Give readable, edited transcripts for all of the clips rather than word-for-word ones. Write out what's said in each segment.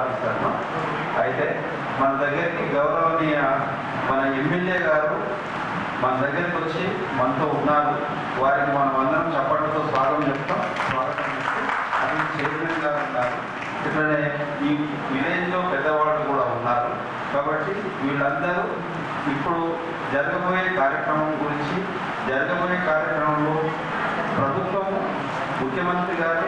ఆఫీసర్ను. అయితే మన దగ్గరికి గౌరవనీయ మన ఎమ్మెల్యే గారు మన దగ్గరికి వచ్చి మనతో ఉన్నారు. వారికి మనం అందరం చప్పట్లతో స్వాగతం చెప్తూ అది చైర్మన్ గారు ఉన్నారు. ఇట్లనే ఈ విలేజ్లో పెద్దవాళ్ళు కూడా ఉన్నారు. కాబట్టి వీళ్ళందరూ ఇప్పుడు జరగబోయే కార్యక్రమం గురించి, జరగబోయే కార్యక్రమంలో ప్రభుత్వం ముఖ్యమంత్రి గారు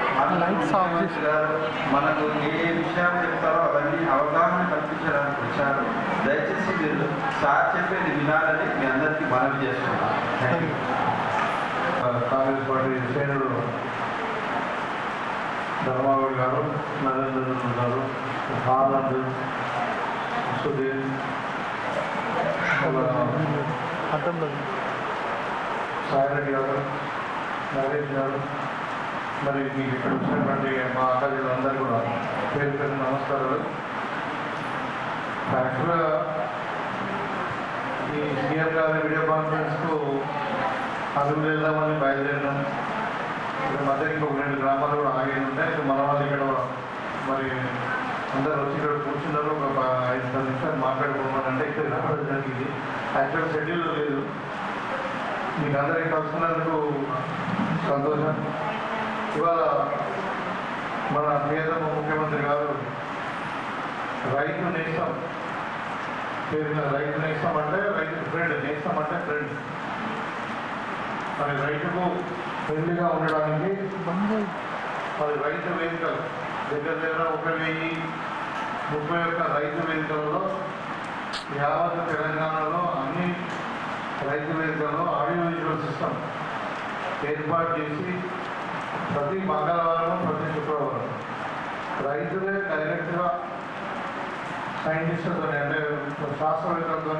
ముఖ్యమంత్రి గారు మనకు ఏ విషయాలు చెప్తారో అవన్నీ అవగాహన కల్పించడానికి వచ్చారు. దయచేసి మీరు సార్ చెప్పేది వినాలని మీ అందరికీ మనవి చేస్తున్నాను. కాంగ్రెస్ పార్టీ శ్రేణులు ధర్మావళి గారు, నరేంద్ర గారు, ఆనంద్, సుధీర్, సాయిరెడ్డి గారు, నరేష్ గారు, మరి మీకు ఇక్కడ వచ్చినటువంటి మా అక్కజీలందరూ కూడా పేరు పేరు నమస్కారాలు. యాక్చువల్గా ఈ సీఎం గారి వీడియో కాన్ఫరెన్స్కు అదుపు వెళ్దామని బయలుదేరినాం. ఇక్కడ మధ్య ఇంకొక 2 గ్రామాలు కూడా ఆగి ఉంటాయి. ఇక్కడ మన వాళ్ళు ఇక్కడ మరి అందరూ వచ్చి ఇక్కడ కూర్చున్నారు. ఒక 5-10 నిమిషాలు మాట్లాడుకోమనంటే ఇక్కడ రావడం జరిగింది. యాక్చువల్ షెడ్యూల్ లేదు. మీకు అందరికీ కలుసుకున్నందుకు సంతోషం. ఇవాళ మన ప్రియతమ ముఖ్యమంత్రి గారు రైతు నేస్తం పేరున, రైతు నేస్తం అంటే రైతు ఫ్రెండ్, నేస్తం అంటే ఫ్రెండ్. మరి రైతుకు ఫ్రెండ్లీగా ఉండడానికి మరి రైతు వేదికలు దగ్గర 1031 రైతు వేదికలలో యావత్ తెలంగాణలో అన్ని రైతు వేదికల్లో ఆడియో విజువల్ సిస్టమ్ ఏర్పాటు చేసి ప్రతి మంగళవారం, ప్రతి శుక్రవారం రైతులే డైరెక్ట్గా సైంటిస్టులతో అంటే శాస్త్రవేత్తలతో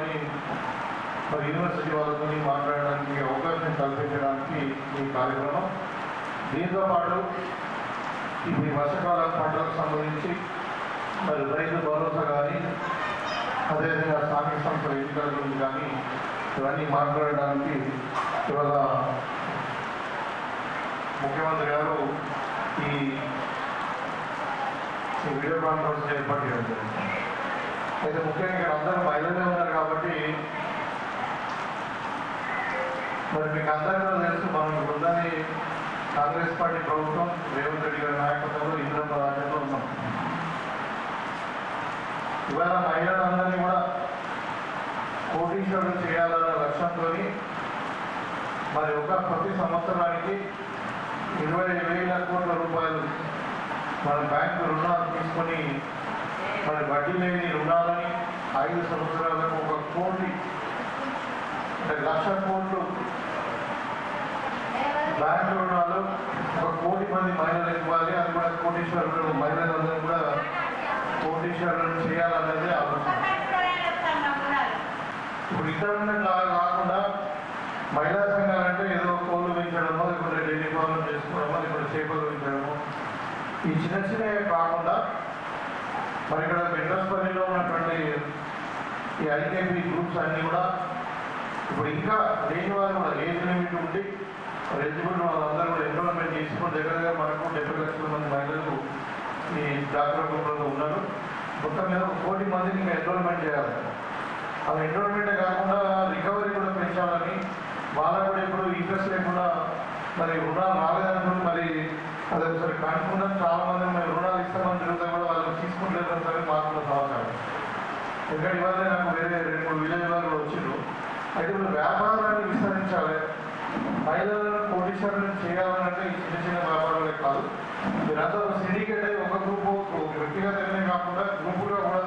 మరి యూనివర్సిటీ వాళ్ళతో మాట్లాడడానికి అవకాశం కల్పించడానికి ఈ కార్యక్రమం. దీంతో పాటు ఇది వర్షాకాల పంటలకు సంబంధించి మరి రైతు భరోసా కానీ, అదేవిధంగా స్థానిక సంస్థల ఎన్నికల గురించి కానీ ఇవన్నీ మాట్లాడడానికి ఇవాళ ముఖ్యమంత్రి గారు ఈ వీడియో కాన్ఫరెన్స్ ఏర్పాటు చేయడం జరిగింది. అయితే ముఖ్యంగా ఇక్కడ అందరూ మహిళలే ఉన్నారు కాబట్టి మరి మీకు అందరికీ తెలుసు, మనం ఉందని కాంగ్రెస్ పార్టీ ప్రభుత్వం రేవంత్ రెడ్డి గారి నాయకత్వంలో ఇంద్రమ్మ రాజ్యంలో ఉన్నాం. ఇవాళ మహిళలందరినీ కూడా కోటీశ్వరులు చేయాలన్న లక్ష్యంతో మరి ప్రతి సంవత్సరానికి 20,000 కోట్ల రూపాయలు మన బ్యాంకు రుణాలు తీసుకొని మరి వడ్డీ లేని రుణాలని 5 సంవత్సరాలకు 1 కోటి అంటే 1,00,000 కోట్లు బ్యాంకు రుణాలు 1 కోటి మంది మహిళలకు ఇవ్వాలి. అది కూడా కోటీశ్వరులు, మహిళలందరూ కూడా కోటీశ్వరులను చేయాలనేది ఆలోచన. ఇప్పుడు ఇంటర్నెట్ కాకుండా మహిళా సంఘాలు అంటే ఏదో కోళ్ళు పెంచడమో, లేకుంటే డైరీ ఫార్మ్ చేసుకోవడమో, లేకుంటే చేపలు పెంచడమో, ఈ చిన్న చిన్నవి కాకుండా మరి ఇక్కడ ఇండస్ట్రీలో ఉన్నటువంటి ఈ ఐకేపీ గ్రూప్స్ అన్నీ కూడా ఇప్పుడు ఇంకా లేని వారు కూడా ఏజ్ లిమిట్ ఉండి ఎలిజిబుల్ వాళ్ళందరూ కూడా ఎన్రోల్మెంట్ చేసుకుని దగ్గర మనకు 70 లక్షల మంది మహిళలు ఈ డాక్టర్ గ్రూప్లో ఉన్నారు. మొత్తం మీద 1 కోటి మందిని ఇంకా ఎన్రోల్మెంట్ చేయాలి. అలా ఎన్రోల్మెంటే కాకుండా రికవరీ కూడా పెంచాలని, వాళ్ళకు కూడా ఇప్పుడు ఇంట్రెస్ట్ లేకుండా మరి రుణాలు రాలేదనుకుని మరి అది ఒకసారి కనుక్కున్నా చాలా మంది మేము రుణాలు ఇస్తామని తిరుగుతా కూడా వాళ్ళు తీసుకుంటలేదని సరే మాకు సమాచారం. ఎందుకంటే ఇవాళ నాకు వేరే 2-3 విలేజ్ వాళ్ళు వచ్చిండ్రు. అయితే ఇప్పుడు వ్యాపారాన్ని విస్తరించాలి, మహిళలను కోటీశ్వరులను చేయాలంటే ఈ చిన్న చిన్న వ్యాపారాలే కాదు, మీరంతా ఒక సిండికేట్ అయ్యి ఒక గ్రూపు, వ్యక్తిగతంగానే కాకుండా గ్రూపుగా కూడా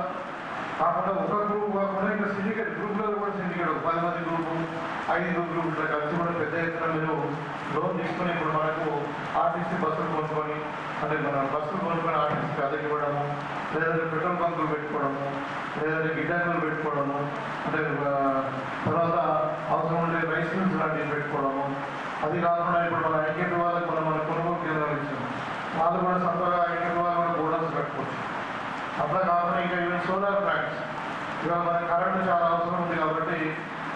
కాకుండా ఒక గ్రూప్ కాకుండా ఇంకా సిండికేట్ గ్రూప్లలో కూడా సిండికేట్ 10 మంది గ్రూపు, 5 గ్రూపులు ఇట్లా కలిసి కూడా పెద్ద ఎత్తున మీరు లోన్ తీసుకొని ఇప్పుడు మనకు ఆర్టీసీ బస్సులు కొనుక్కొని అంటే మన బస్సులు కొనుక్కొని ఆర్టీసీకి అద్దెకి ఇవ్వడము, లేదంటే పెట్రోల్ బంకులు పెట్టుకోవడము, లేదంటే గిడ్డంగులు పెట్టుకోవడము, అంటే తర్వాత అవసరం ఉండే రైస్ మిల్స్ లాంటివి పెట్టుకోవడము. అది కాకుండా ఇప్పుడు మన ఐకేపీ వాళ్ళకి మన కొనుగోలు కేంద్రాలు ఇచ్చాము, వాళ్ళు కూడా సొంతగా ఐకేపీ వాళ్ళు కూడా గోడౌన్స్ పెట్టుకోవచ్చు. అట్లా కాకుండా ఇంకా ఈవెన్ సోలార్ ప్లాంట్స్ ఇవాళ మనకి కరెంటు చాలా అవసరం ఉంది కాబట్టి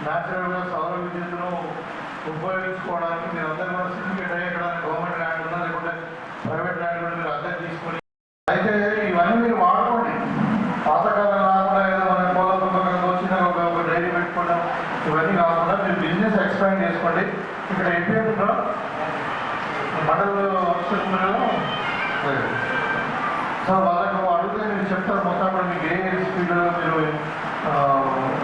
న్యాచురల్గా సౌర విద్యుత్తును ఉపయోగించుకోవడానికి మీరు అందరూ కూడా సిండికేట్ అయ్యడానికి గవర్నమెంట్ ల్యాండ్ ఉన్నా లేకుంటే ప్రైవేట్ ల్యాండ్ కూడా మీరు అద్దె తీసుకొని అయితే ఇవన్నీ మీరు వాడుకోండి. ఎక్స్పాండ్ చేసుకోండి. ఇక్కడ ఏపీఎం మండల సో వాళ్ళకు అడిగితే మీరు చెప్తారు మొత్తం కూడా మీకు ఏ స్పీడ్ మీరు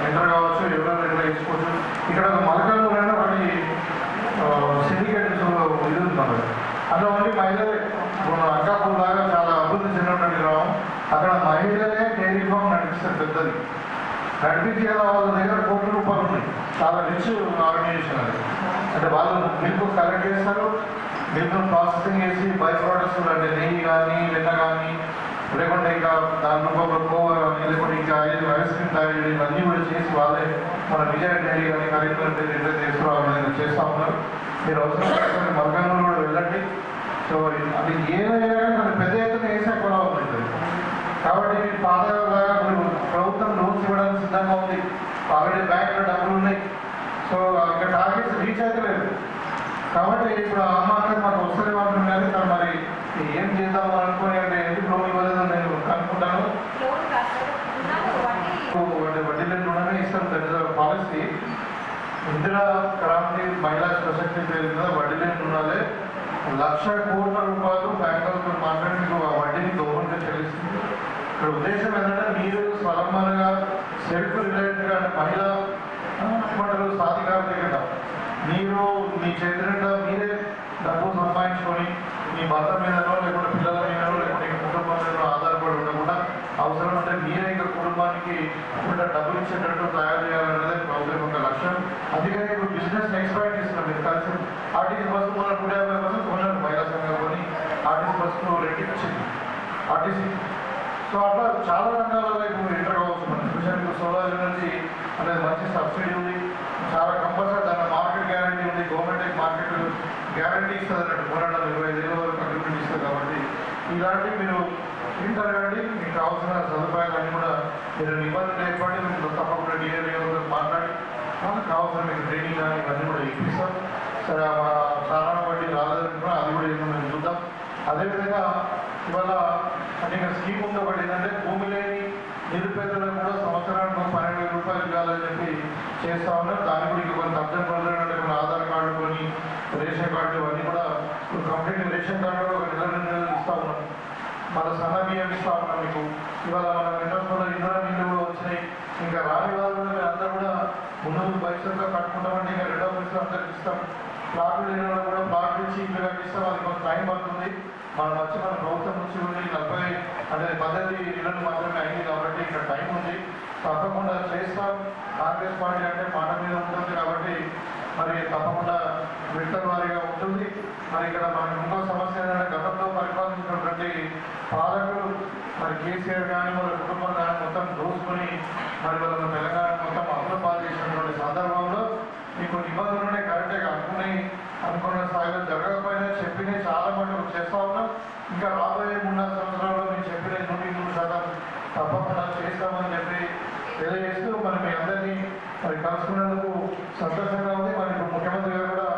ఎంటర్ కావచ్చు, ఎవరైనా ఎట్లా వేసుకోవచ్చు. ఇక్కడ మలకాలైనా ఒకటి సిండికేట్ ఇది ఉంటున్నారు. అందులో ఓన్లీ మహిళలే అంకాపూర్ లాగా చాలా అభివృద్ధి చెందినటువంటి గ్రామం. అక్కడ మహిళలే డైరీ ఫామ్ నడిపిస్తారు. పెద్దది నడిపించే వాళ్ళ దగ్గర కోట్ల రూపాయలు ఉన్నాయి. చాలా రిచ్ ఆర్గనైజేషన్ అది. అంటే వాళ్ళు మిల్క్ కలెక్ట్ చేస్తారు, మిల్క్ ప్రాసెసింగ్ చేసి బై ప్రోడక్ట్స్ అంటే నెయ్యి కానీ వెన్న కానీ లేకుంటే ఇంకా దాని రూపంలో కోవ కానీ లేకుంటే ఇంకా ఐస్ క్రీమ్ తయారు చేయడం ఇవన్నీ కూడా చేసి వాళ్ళే మన విజయ డైరీ కానీ కరీంనగర్ డైరీ ఎట్లా తీసుకురావాలని చేస్తూ ఉన్నారు. మీరు అవసరం మల్కానంలో కూడా వెళ్ళండి. సో అది ఏదైనా కానీ పెద్ద ఎత్తున వేసే కూడా ఉంటుంది. కాబట్టి మీరు పాతలాగా మీరు ప్రభుత్వం లోన్స్ ఇవ్వడానికి సిద్ధంగా ఉంది. ఆల్రెడీ బ్యాంకులో డబ్బులు ఉన్నాయి. సో ఇంకా టార్గెట్స్ రీచ్ అయితే లేదు. కాబట్టి ఇప్పుడు అమ్మాయి మాకు వస్తుంది మాత్రం కానీ తను మరి ఏం చేద్దాం అనుకుని అంటే ఎందుకు లోన్ ఇవ్వలేదు నేను అనుకుంటాను. వడ్డీ లేని రుణమే ఇస్తాం. దట్ పాలసీ ఇందిరా క్రాంతి మహిళా సశక్తి పేరు మీద వడ్డీ లేని రుణాలే 1,00,00,000 కోట్ల రూపాయలు బ్యాంకులతో మాట్లాడి మీకు ఆ వడ్డీని గవర్నమెంట్ చెల్లిస్తుంది. ఇక్కడ ఉద్దేశం ఏంటంటే మీరు స్వలంబనగా సెల్ఫ్ రిలేటెడ్గా మహిళా సాధికారత కింద మీరు మీ చేతిలో మీరే డబ్బు సంపాదించుకొని మీ భర్త మీదనో లేకుంటే పిల్లల మీదనో లేకుంటే కుటుంబం మీదనో ఆధారపడి ఉండకుండా అవసరం అంటే మీరే ఇంకా కుటుంబానికి కూడా డబ్బులు ఇచ్చేటట్టు తయారు చేయాలనేది ప్రభుత్వం యొక్క లక్ష్యం. అందుకని ఇప్పుడు బిజినెస్ ఎక్స్పాండ్ చేస్తున్నాం. మీరు కలిసి ఆర్టీసీ బస్సు మన 150% కొన్నారు మహిళా సంఘం కొని ఆర్టీసీ బస్సు రెండింటి వచ్చింది ఆర్టీసీ. సో అట్లా చాలా రంగాలలో ఇప్పుడు ఎంటర్ కావచ్చు. మనం స్పెషల్ సోలార్ ఎనర్జీ అనేది మంచి సబ్సిడీ ఉంది. చాలా కంపల్సరీ దాని మార్కెట్ గ్యారంటీ ఉంది. గవర్నమెంట్ మార్కెట్ గ్యారంటీ ఇస్తుంది అన్నట్టు 325,000 వరకు అగ్రిమెంట్ ఇస్తుంది. కాబట్టి ఇలాంటివి మీరు వింటారు కానీ మీకు కావాల్సిన సదుపాయాలు అన్నీ కూడా మీరు నిబంధనలు ఏర్పడి మీరు తప్పకుండా డిఆర్ఏతో మాట్లాడి వాళ్ళకి కావాల్సిన మీకు ట్రైనింగ్ కానీ ఇవన్నీ కూడా ఇప్పిస్తాం. సరే సాధారణ వడ్డీ రాలేదంటే అది కూడా ఏమో మేము చూద్దాం. అదేవిధంగా ఇవాళ అంటే ఇక్కడ స్కీమ్ ఉంది. ఒకటి ఏంటంటే భూమి లేని నిరుపేదలకు కూడా సంవత్సరానికి 12,000 రూపాయలు ఇవ్వాలని చెప్పి చేస్తా ఉన్నారు. దాన్ని కూడా ఇంకా కొన్ని అర్జెంట్ పనులు కొన్ని ఆధార్ కార్డు కొని రేషన్ కార్డు ఇవన్నీ కూడా కంప్లీట్ రేషన్ కార్డు కూడా ఒక 2 నెలలు ఇస్తా ఉన్నాం. మన సన్న బియ్యం ఇస్తా ఉన్నాం మీకు. ఇవాళ మన రెండోలో ఇందులో నీళ్ళు కూడా వచ్చినాయి. ఇంకా రాని వాళ్ళు అందరూ కూడా ముందు భవిష్యత్తులో కట్టుకుంటామంటే ఇంకా రెండో పరిస్థితులు అందరికి ఇస్తాం. ప్లాట్లు లేని వాళ్ళు కూడా ప్లాట్లు ఇచ్చి ఇల్లు కట్టిస్తాం. అది కొంత టైం పడుతుంది. మనం వచ్చి మన ప్రభుత్వం నుంచి 40 అంటే 18 ఇళ్ళు మాత్రమే అయింది. కాబట్టి ఇక్కడ టైం ఉంది. తప్పకుండా చేస్తాం. కాంగ్రెస్ పార్టీ అంటే మాట మీద ఉంటుంది కాబట్టి మరి తప్పకుండా విడతల వారీగా ఉంటుంది. మరి ఇక్కడ మనకి ఇంకో సమస్య ఏంటంటే గతంలో పరిపాలించినటువంటి పాలకులు మరి కేసీఆర్ కానీ వాళ్ళ కుటుంబం కానీ మొత్తం దోసుకొని మరి వాళ్ళ తెలంగాణ మొత్తం అమలు పాలు చేసినటువంటి సందర్భంలో మీకు నిబంధనలు ఉన్నాయి. కరెక్ట్గా అనుకున్న స్థాయిలో జరగకపోయినా చెప్పినవి చాలా మటుకు చేస్తూ ఉన్నాం. ఇంకా రాబోయే 3-4 సంవత్సరాల్లో మేము చెప్పిన 100% తప్పకుండా చేస్తామని చెప్పి తెలియజేస్తూ మరి మీ అందరినీ మరి కలుసుకునేందుకు సంతోషంగా ఉంది. మరి ఇప్పుడు ముఖ్యమంత్రి గారు కూడా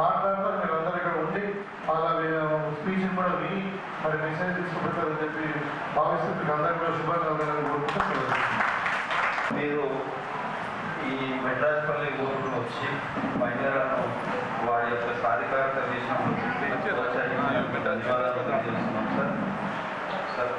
మాట్లాడతారు. మీరు అందరూ ఇక్కడ ఉండి వాళ్ళ స్పీచ్ని కూడా విని మరి మెసేజ్ తీసుకుపెట్టారని చెప్పి భావిస్తూ మీకు అందరికీ కూడా శుభాకాంక్షలు కోరుకుంటూ మీరు ఈ మెడ్రాస్పల్లి ఊరులో వచ్చి మహిళలను వారి యొక్క సాధికారత విషయంలో ధన్యవాదాలు తెలియజేస్తున్నాం సార్.